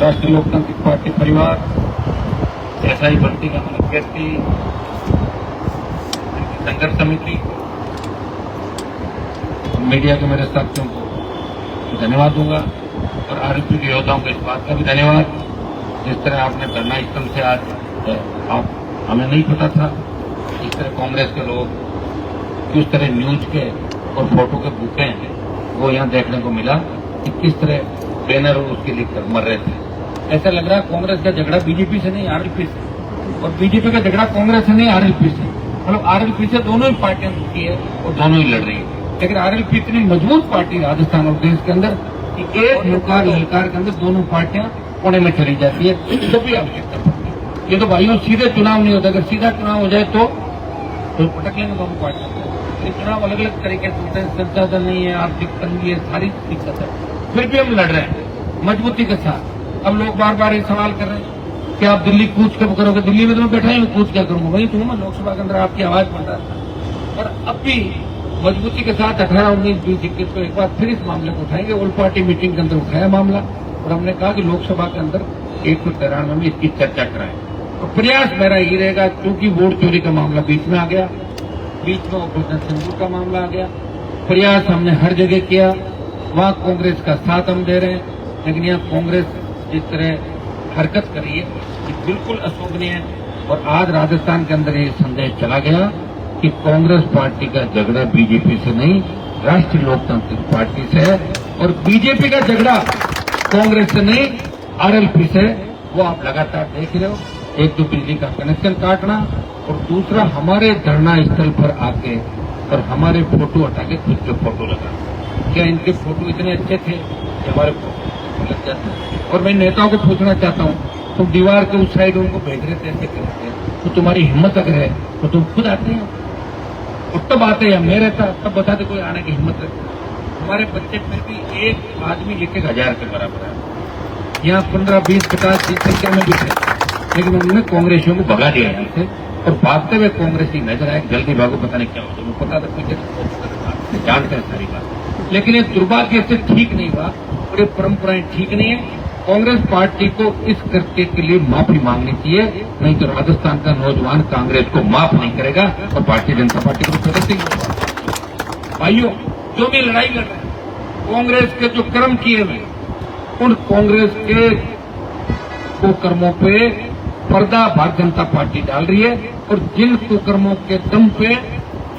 राष्ट्रीय लोकतांत्रिक पार्टी परिवार, एसआई भर्ती का अभ्यर्थी, संघर्ष समिति, मीडिया के मेरे साथियों को धन्यवाद दूंगा और आरएलपी के योद्धाओं को इस बात का भी धन्यवाद, जिस तरह आपने धरना स्थल से आज आप हमें नहीं पता था, इस तरह कांग्रेस के लोग किस तरह न्यूज के और फोटो के भूखे हैं वो यहाँ देखने को मिला कि किस तरह बैनर और उसके लिखकर मर रहे थे। ऐसा लग रहा है कांग्रेस का झगड़ा बीजेपी से नहीं आरएलपी से, और बीजेपी का झगड़ा कांग्रेस से नहीं आरएलपी से। मतलब आरएलपी से दोनों ही पार्टियां दुखी है और दोनों ही लड़ रही है, लेकिन आरएलपी इतनी मजबूत पार्टी राजस्थान और देश के अंदर कि एक हुंकार ललकार के अंदर दोनों पार्टियां कोने में चली जाती है जब भी आवश्यकता पड़ती है। ये तो भाइयों सीधे चुनाव नहीं होता, अगर सीधा चुनाव हो जाए तो पटक लेंगे दोनों पार्टियों को। चुनाव अलग अलग तरीके से होते हैं, संसाधन नहीं है, आर्थिक तंगी है, सारी दिक्कत है, फिर भी हम लड़ रहे हैं मजबूती के साथ। अब लोग बार बार ये सवाल कर रहे हैं कि आप दिल्ली कूच कब करोगे, दिल्ली में तो मैं बैठा ही कूच क्या करूंगा, वही तो मैं लोकसभा के अंदर आपकी आवाज बन रहा था। और अब भी मजबूती के साथ 18, 19, 20, 21 को एक बार फिर इस मामले को उठाएंगे। ऑल पार्टी मीटिंग के अंदर उठाया मामला और हमने कहा कि लोकसभा के अंदर 193 में इसकी चर्चा कराएं। तो प्रयास मेरा यही रहेगा, क्योंकि वोट चोरी का मामला बीच में आ गया, बीच में ऑपरेशन सिंदूर का मामला आ गया। प्रयास हमने हर जगह किया, वहां कांग्रेस का साथ हम दे रहे हैं, लेकिन यहाँ कांग्रेस जिस तरह हरकत कर रही है ये बिल्कुल अशोभनीय है। और आज राजस्थान के अंदर ये संदेश चला गया कि कांग्रेस पार्टी का झगड़ा बीजेपी से नहीं, राष्ट्रीय लोकतांत्रिक पार्टी से है, और बीजेपी का झगड़ा कांग्रेस से नहीं आरएलपी से। वो आप लगातार देख रहे हो, एक तो बिजली का कनेक्शन काटना और दूसरा हमारे धरना स्थल पर आके और हमारे फोटो हटा के खुद के फोटो लगाना। क्या इनके फोटो इतने अच्छे थे कि हमारे फोटो लग जाते? और मैं नेताओं को पूछना चाहता हूँ, तुम दीवार के उस साइड उनको भेज रहे थे ऐसे करते, तो तुम्हारी हिम्मत अगर है तो तुम खुद आते हैं और तब आते हैं। मैं रहता तब बताते कोई आने की हिम्मत रखते। हमारे बच्चे फिर भी एक आदमी 1,000 के बराबर है। यहाँ 15, 20, 50 की संख्या में भी थे, लेकिन उन्होंने कांग्रेसियों को भगा दिया यहाँ से और भागते हुए कांग्रेसी नजर आए। जल्दी भागो, पता नहीं क्या होता, पता था कुछ जानते हैं सारी बात, लेकिन ये दुर्भाग्य से ठीक नहीं हुआ और ये परंपराएं ठीक नहीं है। कांग्रेस पार्टी को इस कृत्य के लिए माफी मांगनी चाहिए, नहीं तो राजस्थान का नौजवान कांग्रेस को माफ नहीं करेगा और भारतीय जनता पार्टी को सदस्य होगा। भाइयों, जो भी लड़ाई लड़ रहे हैं, कांग्रेस के जो कर्म किए हुए उन कांग्रेस के कुकर्मों पे पर्दा भारतीय जनता पार्टी डाल रही है, और जिन कुकर्मों के दम पे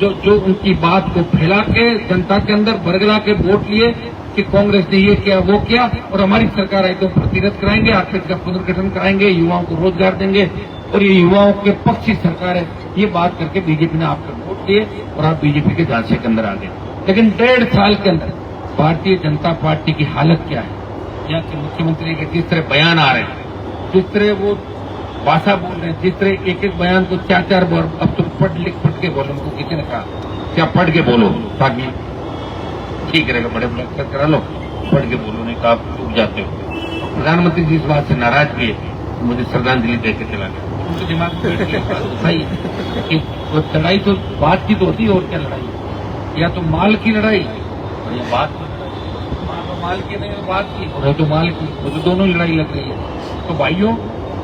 जो उनकी बात को फैला के जनता के अंदर बरगला के वोट लिए कि कांग्रेस ने ये किया वो किया और हमारी सरकार आई तो प्रतिरत कराएंगे, आर्थिक का पुनर्गठन कराएंगे, युवाओं को रोजगार देंगे और ये युवाओं के पक्ष की सरकार है, ये बात करके बीजेपी ने आपको वोट दिए और आप बीजेपी के झांसे के अंदर आ गए। लेकिन 1.5 साल के अंदर भारतीय जनता पार्टी की हालत क्या है? यहाँ के मुख्यमंत्री के जिस तरह बयान आ रहे हैं, जिस तरह वो भाषा बोल रहे हैं, जिस तरह एक एक बयान को 4-4 बार अब तो पढ़ के बोलो, उनको किसी ने कहा क्या पढ़ के बोलो ताकि ठीक रहेगा, बड़े बड़े अक्षर करा लो, पढ़ के बोलो, नहीं तो आप डूब जाते हो। प्रधानमंत्री जी इस बात से नाराज भी है, मुझे श्रद्धांजलि देकर चला गया। उनके दिमाग में सही है कि लड़ाई तो बात की तो होती है, और क्या लड़ाई? या तो माल की लड़ाई और या बात की लड़ाई। माल की नहीं बात की, और तो माल की, वो तो दोनों लड़ाई लग रही है। तो भाइयों,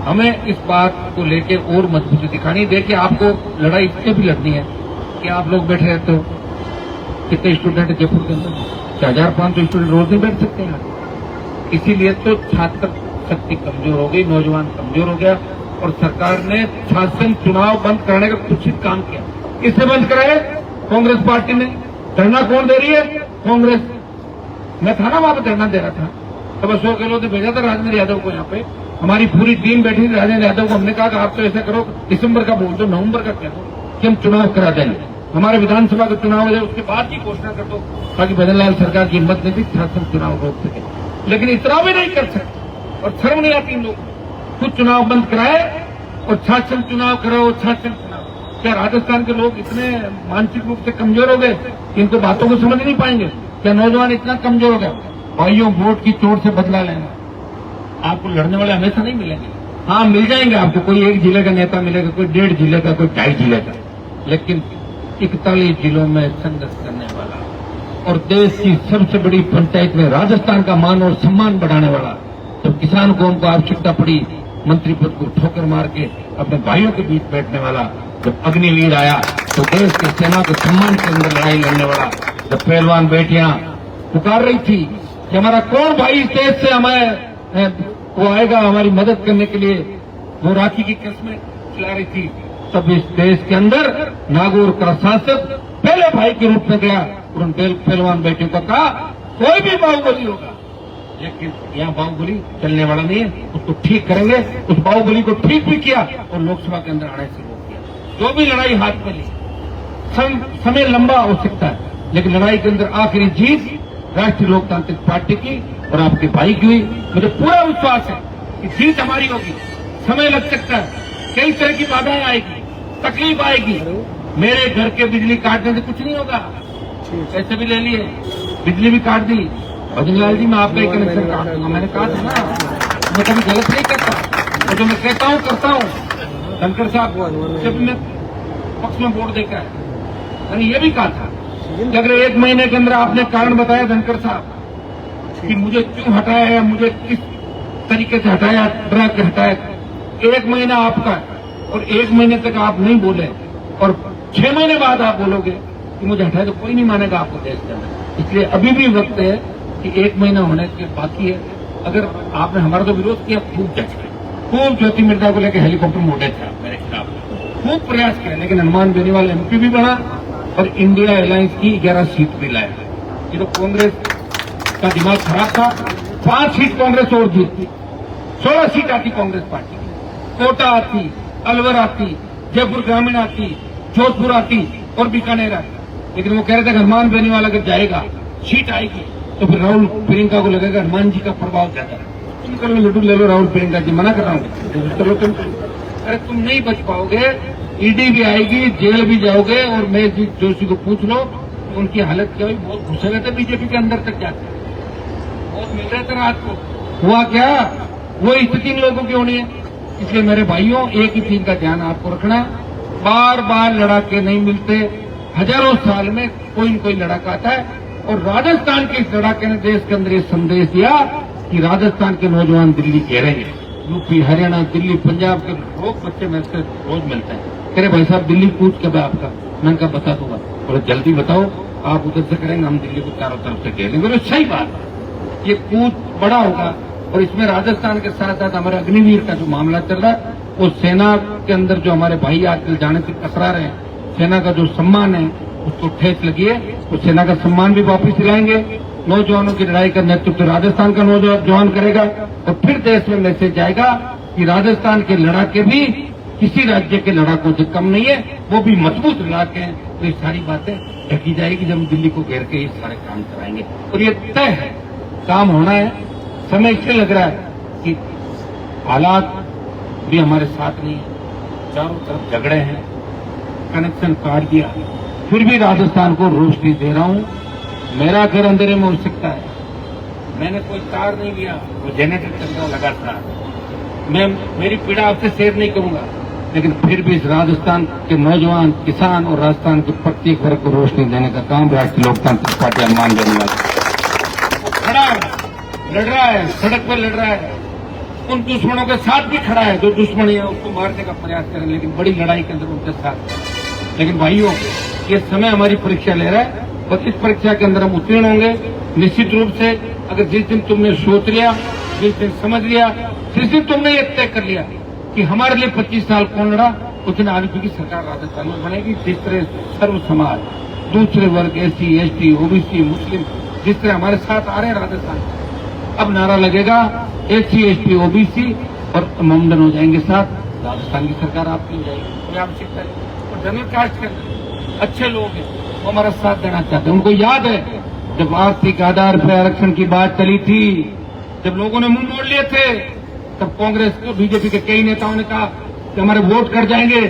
हमें इस बात को लेके और मजबूती दिखानी। देखिए, आपको लड़ाई इससे भी लड़नी है कि आप लोग बैठे रहते हो, कितने स्टूडेंट जयपुर के अंदर 4,500 स्टूडेंट रोज नहीं बैठ सकते हैं। इसीलिए तो छात्र शक्ति कमजोर हो गई, नौजवान कमजोर हो गया, और सरकार ने शासन चुनाव बंद कराने का कुछ काम किया। किससे बंद कराए? कांग्रेस पार्टी ने। धरना कौन दे रही है? कांग्रेस। मैं था ना वहां पर, धरना दे रहा था, तब अशोक गहलोत ने भेजा था राजेंद्र यादव को यहाँ पे। हमारी पूरी टीम बैठी थी राजेंद्र यादव को, हमने कहा कि आप तो ऐसा करो, दिसंबर का बोल दो, नवंबर का कह दो कि हम चुनाव करा देंगे, हमारे विधानसभा का चुनाव हो जाए, उसके बाद की घोषणा कर दो, ताकि भजनलाल सरकार की हिम्मत नहीं थी शासन चुनाव रोक सके। लेकिन इतना भी नहीं कर सकते, और शर्म नहीं आती इन लोग। कुछ चुनाव बंद कराए और शासन चुनाव कराओ, शासन चुनाव। क्या राजस्थान के लोग इतने मानसिक रूप से कमजोर हो गए कि इनको बातों को समझ नहीं पाएंगे? क्या नौजवान इतना कमजोर हो गया? भाइयों, वोट की चोट से बदला लेना। आपको लड़ने वाले हमेशा नहीं मिलेंगे, हाँ मिल जाएंगे आपको, कोई 1 जिले का नेता मिलेगा, कोई 1.5 जिले का, कोई 2.5 जिले का, लेकिन 41 जिलों में संघर्ष करने वाला और देश की सबसे बड़ी पंचायत में राजस्थान का मान और सम्मान बढ़ाने वाला जब किसान कौम को आवश्यकता पड़ी मंत्री पद को ठोकर मार के अपने भाइयों के बीच बैठने वाला, जब अग्निवीर आया तो देश के सेना के सम्मान के अंदर लड़ाई लड़ने वाला, जब पहलवान बेटियां पुकार रही थी कि हमारा कौन भाई इस देश से हमें वो आएगा हमारी मदद करने के लिए, वो राखी की कस्में खिला रही थी, तब इस देश के अंदर नागौर का शासक पहले भाई के रूप में गया और उन पहलवान बेटियों को कहा कोई भी बाहुबली होगा, लेकिन यहाँ बाहुबली चलने वाला नहीं है, उसको ठीक करेंगे। उस बाहुबली को ठीक भी किया और लोकसभा के अंदर आने से रोक दिया। जो भी लड़ाई हाथ में ली, समय लंबा हो सकता है, लेकिन लड़ाई के अंदर आखिरी जीत राष्ट्रीय लोकतांत्रिक पार्टी की और आपके भाई की हुई। मुझे पूरा विश्वास है कि जीत हमारी होगी। समय लग सकता है, कई तरह की बाधाएं आएगी, तकलीफ आएगी। मेरे घर के बिजली काटने से कुछ नहीं होगा, पैसे भी ले लिए, बिजली भी काट दी। भजनलाल जी मैं आपका एक कनेक्शन काट दूंगा, मैंने कहा था ना, मैं कभी गलत नहीं करता, और जो मैं कहता हूँ करता हूँ। धनखड़ साहब जब मैं पक्ष में वोट देकर मैंने ये भी कहा था कि अगर 1 महीने के अंदर आपने कारण बताया धनखड़ साहब कि मुझे क्यों हटाया है, मुझे किस तरीके से हटाया, डरा के हटाया, 1 महीना आपका और 1 महीने तक आप नहीं बोले और 6 महीने बाद आप बोलोगे कि मुझे हटाया, तो कोई नहीं मानेगा आपको देश के अंदर। इसलिए अभी भी वक्त है कि 1 महीना होने के बाकी है। अगर आपने हमारा तो विरोध किया, खूब जज किया, खूब ज्योति मिर्जा को लेकर हेलीकॉप्टर मोड़े थे मेरे खिलाफ, खूब प्रयास किया, लेकिन हनुमान बेनीवाल एमपी भी बना और इंडिया अलायंस की 11 सीट भी लाया। ये तो कांग्रेस का दिमाग खराब था। 5 सीट कांग्रेस और जीतती, 16 सीट आती कांग्रेस पार्टी की। कोटा आती, अलवर आती, जयपुर ग्रामीण आती, जोधपुर आती और बीकानेर आती। लेकिन वो कह रहे थे हनुमान बेनीवाल अगर जाएगा, सीट आएगी, तो फिर राहुल प्रियंका को लगेगा हनुमान जी का प्रभाव ज्यादा है। तुम कर लो, लड्डू ले लो राहुल प्रियंका जी, मना कर रहा हूँ, चलो तुम। अरे तुम नहीं बच पाओगे, ईडी भी आएगी, जेल भी जाओगे। और मैं जोशी को पूछ लो, उनकी हालत क्या हुई, बहुत घुसे हुए थे बीजेपी के अंदर तक जाते, बहुत मिल रहे थे रात को। हुआ क्या, वो स्थिति इन लोगों की होनी है। इसलिए मेरे भाइयों, एक ही चीज का ध्यान आपको रखना, बार बार लड़ाके नहीं मिलते, हजारों साल में कोई न कोई लड़ाका आता है। और राजस्थान के इस लड़ाके ने देश के अंदर ये संदेश दिया कि राजस्थान के नौजवान दिल्ली घेरेंगे। यूपी, हरियाणा, दिल्ली, पंजाब के लोग बच्चे मेरे से रोज मिलते हैं, कह रहे भाई साहब दिल्ली कूच कब है आपका? मैंने कहा बता दूंगा। बोले जल्दी बताओ, आप उधर से करेंगे, हम दिल्ली को चारों तरफ से घेरेंगे। बोले सही बात है, ये कूच बड़ा होगा। और इसमें राजस्थान के साथ साथ हमारे अग्निवीर का जो मामला चल रहा है, वो सेना के अंदर जो हमारे भाई आजकल जाने से टकरा रहे हैं, सेना का जो सम्मान है उसको ठेस लगी है। तो सेना का सम्मान भी वापस दिलाएंगे। नौजवानों की लड़ाई का नेतृत्व राजस्थान का नौजवान करेगा। और फिर देश में मैसेज जाएगा कि राजस्थान के लड़ाके भी किसी राज्य के लड़ाकों से कम नहीं है, वो भी मजबूत लड़ाके हैं। तो ये सारी बातें ढकी जाएगी जब हम दिल्ली को घेर के ये सारे काम कराएंगे। और ये तय है, काम होना है। समय इसलिए लग रहा है कि हालात भी हमारे साथ नहीं है, चारों तरफ झगड़े हैं, कनेक्शन काट दिया, फिर भी राजस्थान को रोशनी दे रहा हूं। मेरा घर अंधेरे में हो सकता है, मैंने कोई तार नहीं लिया, वो जनरेटर चल रहा लगातार। मैं मेरी पीड़ा आपसे शेयर नहीं करूंगा, लेकिन फिर भी इस राजस्थान के नौजवान, किसान और राजस्थान के प्रत्येक वर्ग को रोशनी देने का काम राष्ट्रीय लोकतांत्रिक पार्टी हनुमान बेनीवाल खड़ा है, लड़ रहा है, सड़क पर लड़ रहा है, उन दुश्मनों के साथ भी खड़ा है जो दुश्मनी है उसको मारने का प्रयास करें, लेकिन बड़ी लड़ाई के अंदर उनके साथ। लेकिन भाइयों, ये समय हमारी परीक्षा ले रहा है और इस परीक्षा के अंदर हम उत्तीर्ण होंगे निश्चित रूप से। अगर जिस दिन तुमने सोच लिया, जिस दिन समझ लिया, जिस दिन तुमने ये तय कर लिया कि हमारे लिए 25 साल कौन लड़ा, उस दिन आरपीपी की सरकार राजस्थान में बनेगी। जिस तरह सर्व समाज, दूसरे वर्ग, SC, ST, OBC, मुस्लिम जिस तरह हमारे साथ आ रहे हैं राजस्थान, अब नारा लगेगा SC, ST, OBC और ममडन हो जाएंगे साथ, राजस्थान की सरकार आपकी हो जाएगी। कोई आवश्यकता नहीं। और जनरल कास्ट के अंदर अच्छे लोग हैं, वो हमारा साथ देना चाहते हैं। उनको याद है जब आर्थिक आधार पर आरक्षण की बात चली थी, जब लोगों ने मुंह मोड़ लिए थे, तब कांग्रेस को, बीजेपी के कई नेताओं ने कहा कि हमारे वोट कर जाएंगे।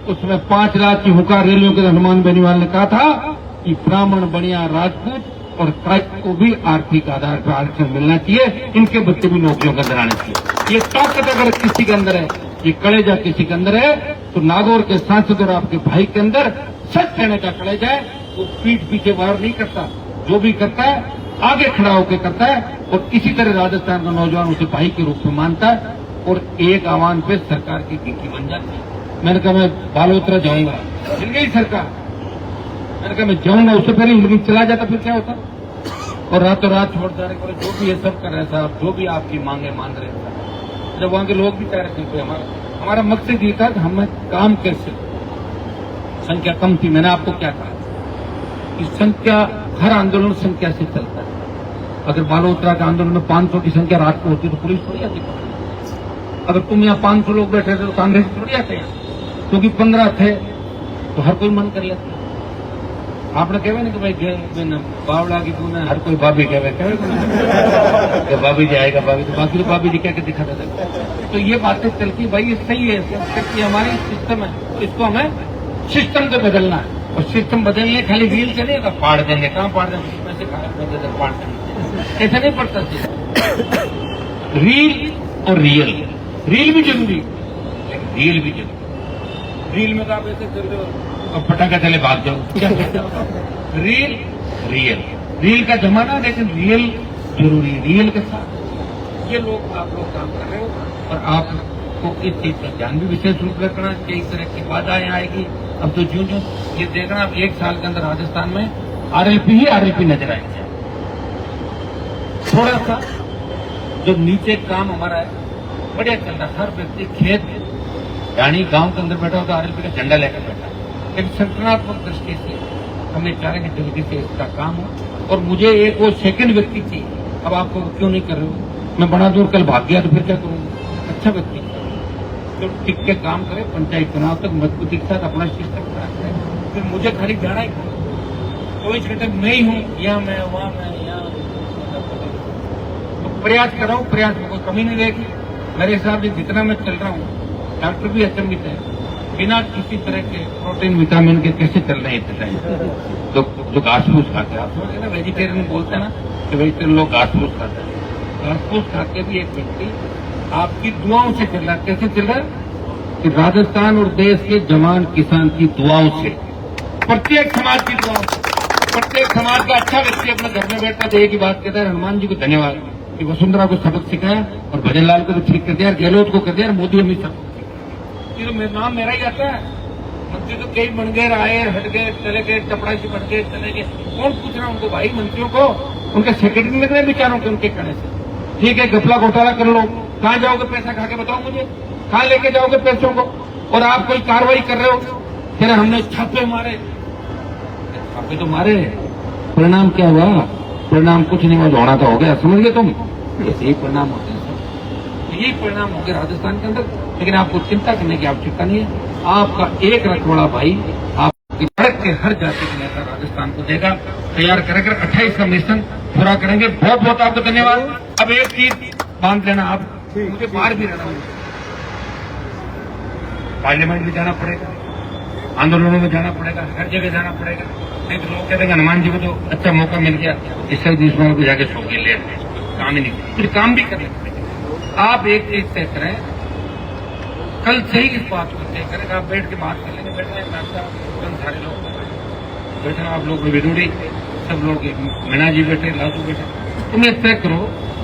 उस समय 5 लाख की हुकार रैलियों के हनुमान बेनीवाल ने कहा था कि ब्राह्मण, बनिया, राजपूत और ट्राइब को भी आर्थिक आधार पर आरक्षण मिलना चाहिए, इनके बच्चे भी नौकरियों के अंदर आने चाहिए। ये ताकत अगर किसी के अंदर है, ये कलेजा किसी के अंदर है, तो नागौर के सांसद और आपके भाई के अंदर सच कहने का कलेजा है। वो पीठ पीछे वार नहीं करता, जो भी करता है आगे खड़ा होकर करता है और इसी तरह राजस्थान का नौजवान उसे भाई के रूप में मानता है और एक आह्वान पे सरकार की गिट्टी बन जाती है। मैंने कहा मैं बालोतरा जाऊंगा, मिल गई सरकार। मैंने कहा मैं जाऊंगा, उससे पहले लेकिन चला जाता फिर क्या होता, और रातों रात छोड़ जा रहे, जो भी ये सब कर रहे साहब, जो भी आपकी मांगे मान रहे थे, जब वहां के लोग भी कह रहे थे हमारा मकसद ये था कि हमें काम कैसे, संख्या कम थी। मैंने आपको क्या कहा कि संख्या, हर आंदोलन संख्या से चलता है। अगर बालोतरा के आंदोलन में 500 की संख्या रात को होती तो पुलिस थोड़ी आती। अगर तुम यहाँ 500 लोग बैठे थे तो कांग्रेस थोड़ी आते हैं, क्योंकि 15 थे तो हर कोई मन कर लेता। आपने कहे नहीं कि भाई बावड़ा की तूने हर कोई भाभी कहे भाभी जाएगा, भाभी तो बाकी तो भाभी जी कह के दिखा देता। तो ये बातें चलती भाई, ये सही है, ये हमारी सिस्टम है, इसको हमें सिस्टम को बदलना है। और सिस्टम बदलने खाली व्हील चलेगा, फाड़ देंगे, कहाँ फाड़ देंगे, वैसे फाड़ देंगे, ऐसा नहीं पड़ता। रील और रियल, रील भी जरूरी लेकिन रियल भी जरूरी। रील में तो आप ऐसे कर दो और पटाखा चले भाग जाओ, क्या रील रियल, रील का जमाना, लेकिन रियल जरूरी। रियल के साथ ये लोग, आप लोग काम कर रहे हो और आपको इस चीज का ध्यान भी विशेष रूप से रखना। कई तरह की बाधाएं आएगी, अब तो जो ये देखना, अब 1 साल के अंदर राजस्थान में आरएलपी ही आरएलपी नजर आएंगे। थोड़ा सा जो नीचे काम हमारा है बढ़िया चल रहा है, हर व्यक्ति खेत यानी गांव के अंदर बैठा हो तो आरएलपी का झंडा लेकर बैठा, लेकिन संगठनात्मक दृष्टि से हमें चाह रहे कि जल्दी से इसका काम हो। और मुझे एक वो सेकंड व्यक्ति चाहिए। अब आपको क्यों नहीं कर रहे हो, मैं बड़ा दूर कल भाग गया तो फिर क्या करूंगा, अच्छा व्यक्ति तो टिक के काम करे, पंचायत चुनाव तक मजबूती के साथ अपना सिस्टम कराते हैं। फिर मुझे खाली जाना ही 24 घंटे मैं ही हूँ, यहाँ मैं वहाँ मैं यहाँ, तो प्रयास कर रहा हूँ, प्रयास में कोई कमी नहीं रहेगी। मेरे हिसाब से जितना मैं चल रहा हूँ, डॉक्टर भी अचंभित है, बिना किसी तरह के प्रोटीन विटामिन के कैसे चल रहे हैं इतने टाइम। तो जो घास फूस खाते हैं, आप समझे ना, वेजिटेरियन बोलते हैं ना कि वेजिटेरियन लोग घास फूस खाते हैं, घास फूस खा के भी एक व्यक्ति आपकी दुआओं से चल रहा है। कैसे चल रहा है कि राजस्थान और देश के जवान किसान की दुआओं से, प्रत्येक समाज की दुआओं से, प्रत्येक समाज का अच्छा व्यक्ति अपने घर में बैठता तो एक ही बात कहता है, हनुमान जी को धन्यवाद कि वसुंधरा को सबक सिखाया और भजन लाल को भी ठीक कर दिया, गहलोत को कर दिया, मोदी अमित शाह को। तो नाम मेरा ही आता है। मंत्री तो कई बन गए, आए हट गए, चले गए, चपड़ासी बन गए, चले गए, कौन पूछ रहा उनको भाई, मंत्रियों को, उनके सेक्रेटरी लग रहे विचारों के उनके कहने से। ठीक है, घपला घोटाला कर लो, कहाँ जाओगे पैसा खा के, बताओ मुझे, कहाँ लेके जाओगे पैसों को। और आप कोई कार्रवाई कर रहे हो, फिर हमने छापे मारे, छापे तो मारे, परिणाम क्या हुआ, परिणाम कुछ नहीं हुआ, दौड़ा तो हो गया, समझ गए तुम, यही परिणाम होते हैं, यही परिणाम हो गया राजस्थान के अंदर। लेकिन आपको चिंता करने की आवश्यकता नहीं है, आपका एक रखवाड़ा भाई आपकी सड़क के हर जाति के नेता राजस्थान को देगा, तैयार करेगा, 28 का मिशन पूरा करेंगे। बहुत बहुत आपको धन्यवाद। अब एक चीज बांध लेना, आप मुझे बाहर भी रहना, पार्लियामेंट में जाना पड़ेगा, आंदोलनों में जाना पड़ेगा, हर जगह जाना पड़ेगा। नहीं तो लोग कहते हैं हनुमान जी को तो अच्छा मौका मिल गया, इससे दुश्मनों को जाके सौंप ले, काम ही नहीं, फिर काम भी करना पड़ेगा। आप एक चीज तय करें, कल से ही इस बात को तय करें, आप बैठ के बात कर लेंगे, बैठना सारे लोग बैठना, आप लोग विरोधी सब लोग, मीना जी बैठे, लालू बैठे, तुम ये तय करो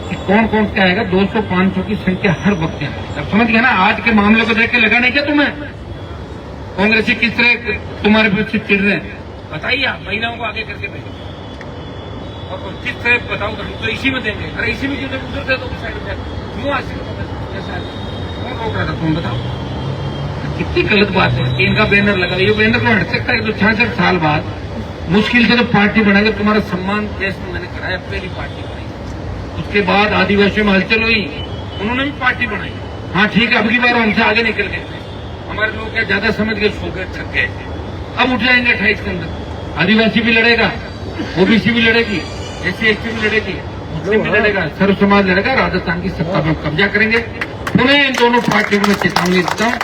कि कौन कौन क्या आएगा। 200-500 की संख्या हर वक्त है, अब समझ गया ना। आज के मामले को देख के लगा नहीं क्या तुम्हें, कांग्रेसी किस तरह तुम्हारे पीछे चिढ़ रहे हैं, बताइए आप, महिलाओं को आगे करके भेजो, और किस तरह बताओ, तो इसी में देंगे, अरे इसी में जो उधर दे दो साइड में, क्यों आज कौन रोक रहा था, तुम बताओ, कितनी गलत बात है कि इनका बैनर लगा, ये बैनर तो हट सकता है। तो 66 साल बाद मुश्किल से तो पार्टी बनाएंगे, तुम्हारा सम्मान देश में मैंने कराया, पहली पार्टी बनाई, उसके बाद आदिवासियों में हलचल हुई, उन्होंने भी पार्टी बनाई। हाँ ठीक है, अब की बार हमसे आगे निकल गए, हमारे लोग क्या ज्यादा समझ गए, सो गए, थक गए, अब उठ जाएंगे 28 के अंदर। आदिवासी भी लड़ेगा, ओबीसी भी लड़ेगी, SC/ST भी लड़ेगी, मुस्लिम भी लड़ेगा, सर्व समाज लड़ेगा, राजस्थान की सत्ता पर कब्जा करेंगे। पुनः इन दोनों पार्टियों को मैं चेतावनी देता हूँ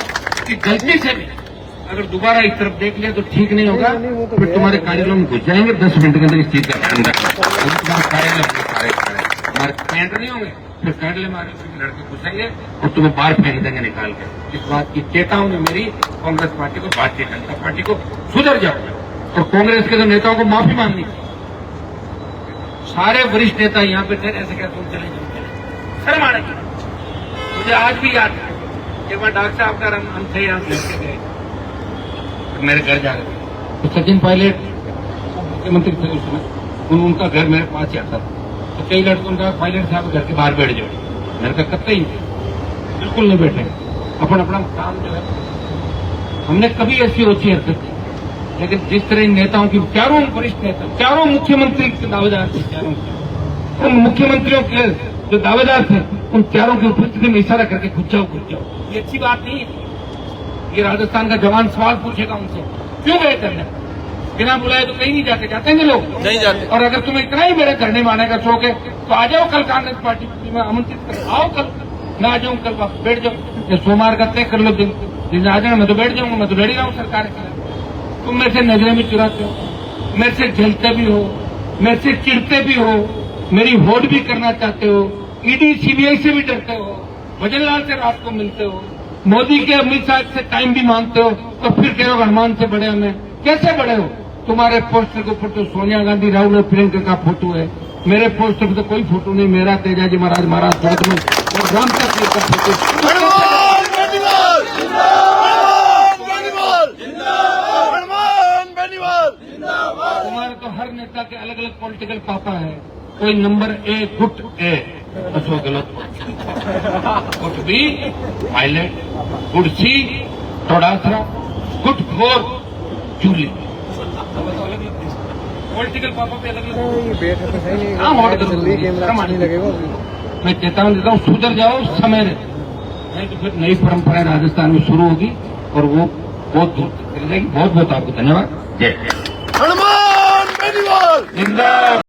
कि गलती से भी अगर दोबारा इस तरफ देख लिया तो ठीक नहीं होगा, फिर तुम्हारे कार्यालयों में घुस जाएंगे। 10 मिनट के अंदर इस चीज का ध्यान रखना, कार्यालय हमारे पेंट नहीं होंगे, फिर कार्यालय में लड़के घुसेंगे और तुम्हें बाहर फेंक देंगे निकाल के। इस बात की चेतावनी मेरी कांग्रेस पार्टी को, भारतीय जनता पार्टी को, सुधर जाओ और कांग्रेस के नेताओं को माफी मांगनी चाहिए। सारे वरिष्ठ नेता यहाँ पे थे, ऐसे कहते तुम चले जाओ, शर्म आने की। मुझे आज भी याद है, एक बार डॉक्टर साहब का हम थे यहाँ लेके गए, मेरे घर जा रहे थे, तो सचिन पायलट मुख्यमंत्री थे उस समय, उनका घर मेरे पास ही आता था। तो कई लड़कों ने कहा पायलट साहब घर के बाहर बैठ जाओ। मैंने कहा कतई बिल्कुल नहीं बैठे, अपन अपना काम जो है, हमने कभी ऐसी ओछी हरकत नहीं। लेकिन जिस तरह इन नेताओं की, चारों वरिष्ठ नेता, चारों मुख्यमंत्री के दावेदार थे, चारों उन मुख्यमंत्रियों के जो दावेदार थे, उन चारों की उपस्थिति में इशारा करके घुस जाओ, ये अच्छी बात नहीं है। ये राजस्थान का जवान सवाल पूछेगा उनसे, क्यों गए करने, बिना बुलाए तो कहीं नहीं जाते हैं लोग, नहीं जाते। और अगर तुम्हें इतना ही मेरे धरने माने का शौक है तो आ जाओ कल कांग्रेस पार्टी में आमंत्रित कर, आओ कल, मैं आ जाऊँ कल, वापस बैठ जाओ, सोमवार का तय कर लो दिन आ जाएगा, मैं तो बैठ जाऊंगा, मैं तो बैठ ही रहा हूँ सरकार के। तुम मेरे से नजरें भी चुराते हो, मेरे से जलते भी हो, मेरे से चिढ़ते भी हो, मेरी होड़ भी करना चाहते हो, ईडी सीबीआई से भी डरते हो, भजनलाल से रात को मिलते हो, मोदी के अमित शाह से टाइम भी मांगते हो, तो फिर कह रहे हो हनुमान से बड़े हमें, कैसे बड़े हो? तुम्हारे पोस्टर के ऊपर तो सोनिया गांधी, राहुल और प्रियंका का फोटो है, मेरे पोस्टर पर तो कोई फोटो नहीं, मेरा तेजाजी महाराज शरद में और राम तक का फोटो। तुम्हारे तो हर नेता के अलग अलग पॉलिटिकल पापा है, कोई नंबर ए गुट ए, अच्छा गलत, गुट बी पायलट, गुट सी थोड़ासरा, गुट फोर जूली, पॉलिटिकल पापा पे अलग अलग। मैं चेतावनी देता हूँ, सुधर जाओ, समय नहीं तो फिर नई परंपरा राजस्थान में शुरू होगी और वो बहुत दूर तक चली जाएगी। बहुत बहुत आपको धन्यवाद। जय हनुमान बेनीवाल जिंदाबाद।